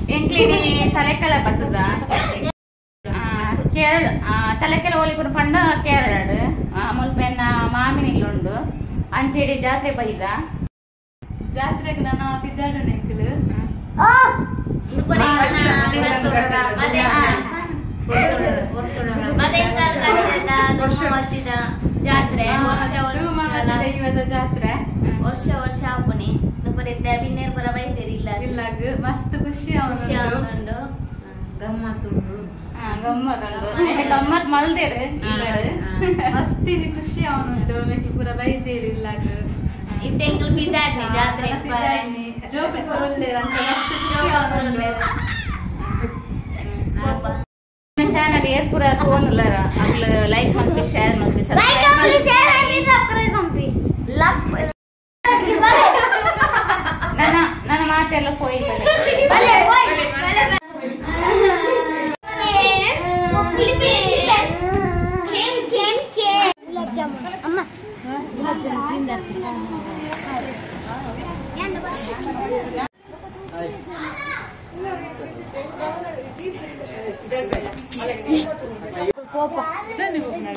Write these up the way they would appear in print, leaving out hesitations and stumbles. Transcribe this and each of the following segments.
ಎಂಕ್ಲಿನಿ ತಲೆಕೆಲ ಬತ್ತದ ಕೇರಳ ತಲೆಕೆಲ ಹೋಲಿಕೊಂಡು ಪಂಡ ಕೇರಳ ಮುಲ್ಪೆನ್ನ ಮಾಮಿನಿಲ್ಲುಂಡು ಅಂಚೆಡಿ ಜಾತ್ರೆ ಬೈದ ಜಾತ್ರೆಗೆ ನಾನು ಬಿದ್ದಾಡು ನೆಂಕಲು ಜಾತ್ರೆ ದೈವದ ಜಾತ್ರೆ ವರ್ಷ ವರ್ಷ ಆಪಣೆ ಬಿನ್ನೇರ್ ಪರ ಬೈತೇರಿಲ್ಲ ಇಲ್ಲಾಗ ಮಸ್ತ್ ಖುಷಿ ಆಗುಂಡು ಗಮ್ಮತ್ತುಂಡು ಗಮ್ಮತ್ ಮಲ್ದೇರು ಮಸ್ತಿನಿ ಖುಷಿ ಅವನುಂಡು ಮೆಕ್ಲು ಪೂರ ಬೈತೇರಿ ಇಲ್ಲಾಗ ಇತ್ತೆಂಕ್ಲು ಬಿದ್ದಾಡ್ನಿ ಜಾತ್ರೆ ಜೋಕುಲು ಪೂರ ಉಲ್ಲೇರು ಅಂಚ ಮಸ್ತ್ ಖುಷಿ ಅವನುಂಡು ಚಾನಲ್ ಏರ್ ಪೂರ ತೋನುಲ್ಲರ ಅಗ್ಲು ಲೈಕ್ ಮಾಡ್ತಿ ಶೇರ್ ಮಾಡ್ತಿ ನನ್ನ ಮಾತೆಲ್ಲ ಹೋಯ್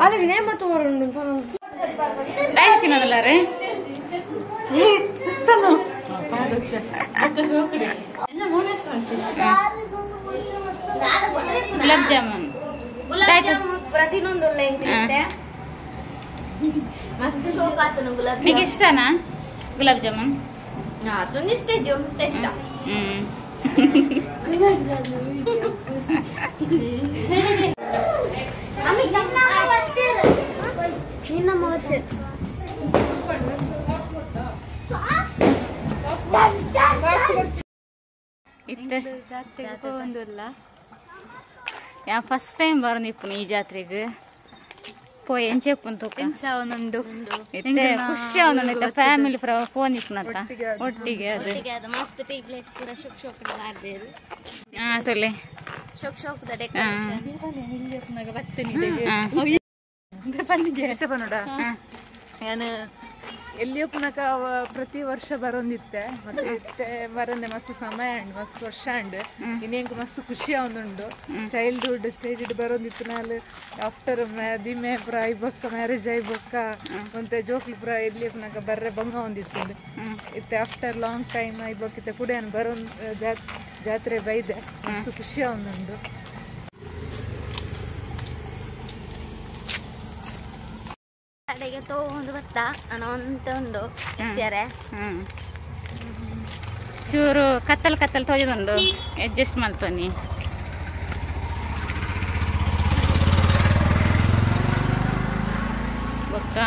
ಅದಕ್ಕೆ ನೇಮತ್ತು ಡೈಲ್ ತಿನ್ನೋದಲ್ಲ ರೀ ಗುಲಾಬ್ ಜಾಮೂನ್ ಪ್ರತಿನೊಂದು ಮಸ್ತ್ ಶೋಕ್ ಆತನು ಗುಲಾಬ್ ನಿಗೆ ಇಷ್ಟನಾ ಗುಲಾಬ್ ಜಾಮೂನ್ ಅದೊಂದು ಇಷ್ಟ ಇಷ್ಟ ಫಸ್ಟ್ ಟೈಮ್ ಬರೋದಿಪ್ಪು ಈ ಜಾತ್ರೆಗೆ ಪೋಯ್ ಎಂಚೆಪ್ಪುಂತು ಖುಷಿ ಅವನು ಫ್ಯಾಮಿಲಿ ಫೋನ್ ಇಪ್ಪನಂತ ಒಟ್ಟಿಗೆ ಅದು ಮಸ್ತ್ ಟೀ ಪ್ಲೇಟ್ ಕೂಡ ಶೋಕ್ ಶೋಕ್ ಮಾಡ್ದೇರು ತೊಲೆ ಶೋಕ್ ಶೋಕ್ದ ಡೆಕೋರೇಷನ್ ನಾನು ಎಲ್ಲಿಯೂ ಪುನಕ ಪ್ರತಿ ವರ್ಷ ಬರೋಂದಿತ್ತೆ ಮತ್ತೆ ಬರಂದೆ ಮಸ್ತ್ ಸಮಯ ಅಂಡ್ ಮಸ್ತ್ ವರ್ಷ ಅಂಡ್ ಇನ್ನೇಂಕ್ ಮಸ್ತ್ ಖುಷಿ ಅವನುಂಡು ಚೈಲ್ಡ್ಹುಡ್ ಸ್ಟೇಜ್ ಬರೋಂದಿತ್ತು ನಾಲ್ ಆಫ್ಟರ್ ದಿಮೆ ಪುರ ಐಬೊಕ್ಕ ಮ್ಯಾರೇಜ್ ಐಬೊಕ್ಕ ಮತ್ತೆ ಜೋಕ್ಲು ಪುರ ಎಲ್ಲಿ ಪುನಕ ಬರ್ರೆ ಬಂಗ ಹೊಂದಿತ್ತು ಇತ್ತೆ ಆಫ್ಟರ್ ಲಾಂಗ್ ಟೈಮ್ ಐಬೊಕ್ಕಿತ್ತೆ ಕೂಡ ಬರೋ ಜಾತ್ರೆ ಬೈದೆ ಮಸ್ತ್ ಖುಷಿ ಅವನುಂಡು ಕಡೆಗೆ ತಗೊಂಡು ಬರ್ತಾ ನಾನು ಅಂತ ಉಂಡು ಇತ್ತಾರೆ ಚೂರು ಕತ್ತಲ್ ಕತ್ತಲ್ ತೊಯ್ದುಂಡು ಅಡ್ಜಸ್ಟ್ ಮಾಡ್ತೋನಿ ಗೊತ್ತಾ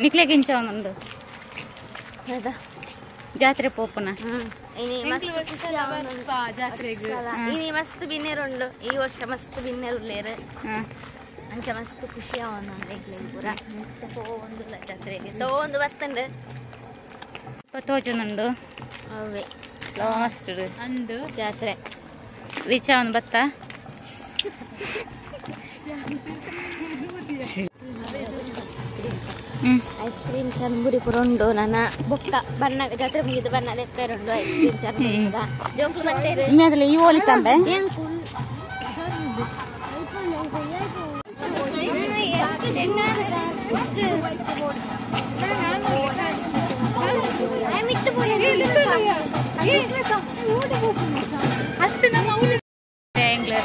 ನಿಕ್ಲೆ ಗಿಂಚ ಒಂದೊಂದು ಜಾತ್ರೆ ಪೋಪುನ ಜಾತ್ರೆಗೆ ಮಸ್ತ್ ಬಿನ್ನೇರುಂಡು ಈ ವರ್ಷ ಮಸ್ತ್ ಬಿನ್ನೇರುಲ್ಲೇರು ಅಂಚ ಮಸ್ತ್ ಖುಷಿ ಅವನು ಪೂರ ತಗೊಂದು ಜಾತ್ರೆಗೆ ತಗೊಂಡು ಬರ್ತಂಡು ತೋಜುಂಡು ಅವೇ ಲಾಸ್ಟ್ ಅಂದು ಜಾತ್ರೆ ರೀಚ್ ಅವನು ಬತ್ತ ಐಸ್ ಕ್ರೀಮ್ ಚಂಬುರಿ ಪುರ ಉಂಡು ನನ್ನ ಬೊಕ್ಕ ಬಣ್ಣ ಜಾತ್ರೆ ಮುಗಿದು ಬಣ್ಣ ದೆಪ್ಪೇರುಂಡು ಐಸ್ ಕ್ರೀಮ್ ಚಂಬುರಿ ಪುರ ಜೋಕ್ಲು ಬರ್ತೇರು ಇಮ್ಯಾದಲ್ಲ ಈ ಓಲಿತಂಬೆ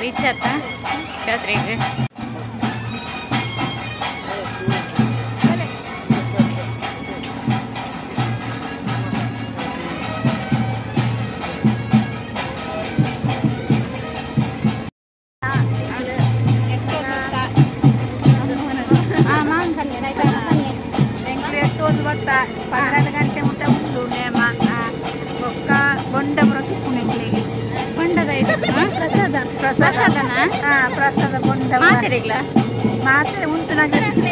ರೀಚ್ ಆತ ಜಾತ್ರೆಗೆ ಬತ್ತ 12 ಗಂಟೆ ಮುಟ್ಟ ಉಂಟು ನೇಮ ಒಕ್ಕ ಬೊಂಡ ಬರಕ್ಕೆ ಬೊಂಡದ ಪ್ರಸಾದ ಪ್ರಸಾದನ ಪ್ರಸಾದ ಬೊಂಡ ಮಾತ್ರೆ ಉಂಟು ನನಗೆ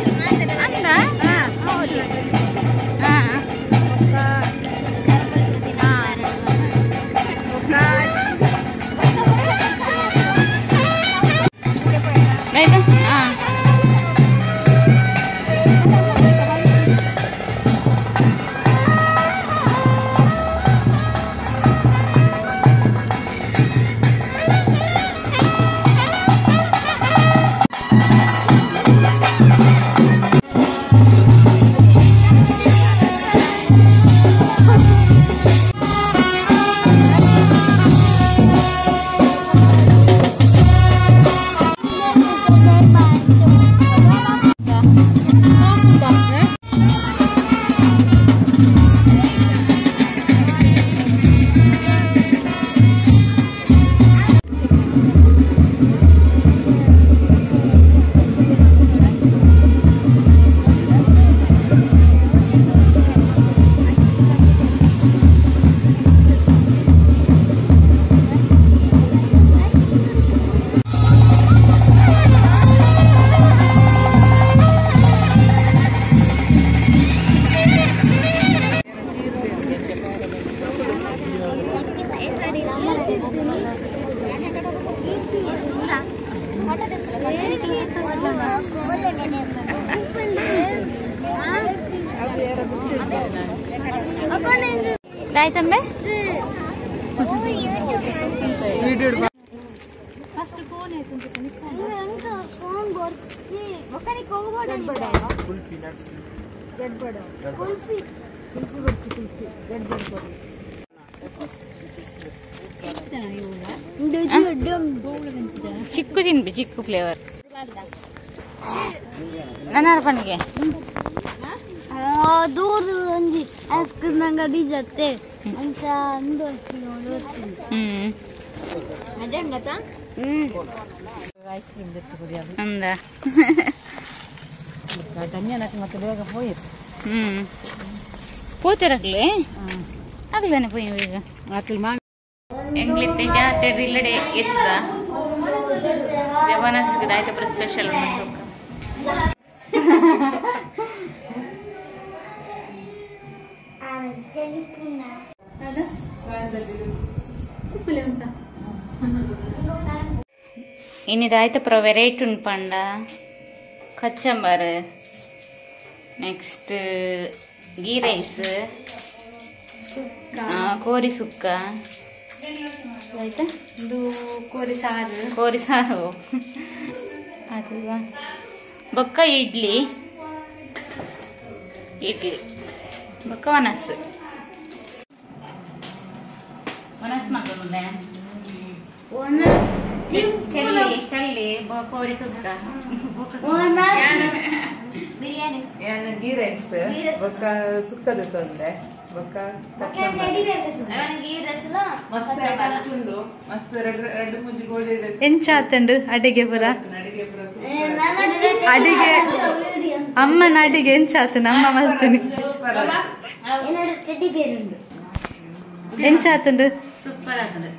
ಆಯ್ತಂಬೆ ಫಸ್ಟ್ ಫೋನ್ ಆಯ್ತು ಚಿಕ್ಕು ತಿನ್ಬಿ ಚಿಕ್ಕು ಫ್ಲೇವರ್ ನನ್ನ ಪಣಿಗೆ ದೂರ ಒಂದು ಐಸ್ ಕ್ರೀಮ್ ಅಂಗಡಿ ಜೊತೆ ಅಂತ ಒಂದು ಅದೇ ಗೊತ್ತಾ ಐಸ್ ಕ್ರೀಮ್ ಜೊತೆ ಅಂದ ಮತ್ತೆ ಬೇಗ ಹೋಯ್ತು ಪೋತಿರಕ್ಲೆ ಆಗ್ಲೇನೆ ಪೋಯಿ ಈಗ ಎಂಗ್ಲಿತ್ತೆ ಜಾತ್ರೆ ಇಲ್ಲಡೆ ಎತ್ತ ದೇವನಸ್ಗೆ ಆಯ್ತು ಸ್ಪೆಷಲ್ ಇನ್ನಿದು ಆಯ್ತಪ್ಪ ವೆರೈಟಿ ಉಂಟು ಪಂಡ ಕಚ್ಚಂಬರ್ ನೆಕ್ಸ್ಟ್ ಗೀ ರೈಸ್ ಕೋರಿ ಸುಕ್ಕ ಆಯ್ತಾ ಇದು ಕೋರಿ ಸಾರು ಅದು ಬೊಕ್ಕ ಇಡ್ಲಿ ಬೊಕ್ಕ ವನಸ್ ಮಗನುಂಡೆ ಚಲ್ಲಿ ಕೋರಿ ಸುಕ್ಕ ಬಿರಿಯಾನಿ ಗೀ ರೈಸ್ ಬೊಕ್ಕ ಸುಕ್ಕದ ತೊಂದ್ರೆ ಬೊಕ್ಕ ಮಸ್ತ್ ಮನ್ಸುಂಡು ಮಸ್ತ್ ರೆಡ್ ಮುಜ್ಜಿ ಗೋಳಿ ಎಂಚಾತಂಡು ಅಡಿಗೆ ಪುರ ಅಡಿಗೆ ಪುರ ಅಡಿಗೆ ಅಮ್ಮನ ಅಡಿಗೆ ಎಂಚಾತು ನಮ್ಮ ಮಸ್ತಿನಿ ಟೆಡ್ಡಿ ಬೇರ್ ಉಂಟು ಎಂಚಾತಂಡು ಸೂಪರ್ ಆಗ್ತದೆ